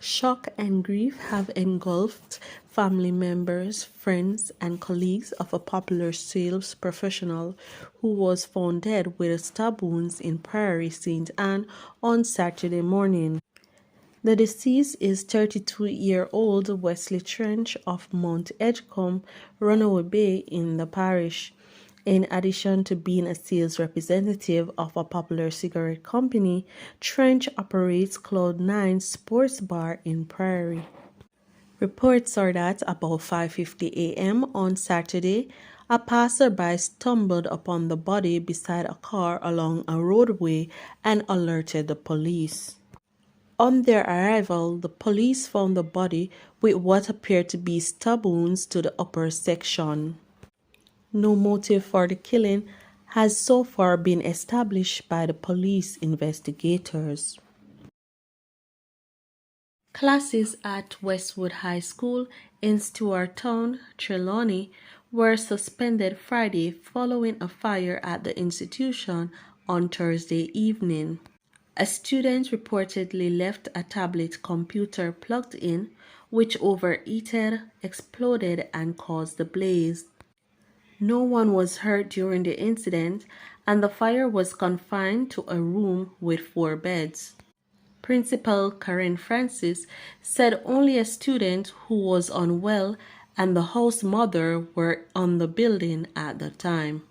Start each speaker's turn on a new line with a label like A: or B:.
A: Shock and grief have engulfed family members, friends, and colleagues of a popular sales professional who was found dead with stab wounds in Prairie St. Anne on Saturday morning. The deceased is 32-year-old Wesley Trench of Mount Edgecombe, Runaway Bay in the parish. In addition to being a sales representative of a popular cigarette company, Trench operates Cloud9 Sports Bar in Prairie. Reports are that about 5:50 a.m. on Saturday, a passerby stumbled upon the body beside a car along a roadway and alerted the police. On their arrival, the police found the body with what appeared to be stab wounds to the upper section. No motive for the killing has so far been established by the police investigators. Classes at Westwood High School in Stewarttown, Trelawney, were suspended Friday following a fire at the institution on Thursday evening. A student reportedly left a tablet computer plugged in, which overheated, exploded, and caused the blaze. No one was hurt during the incident, and the fire was confined to a room with 4 beds. Principal Karen Francis said only a student who was unwell and the house mother were on the building at the time.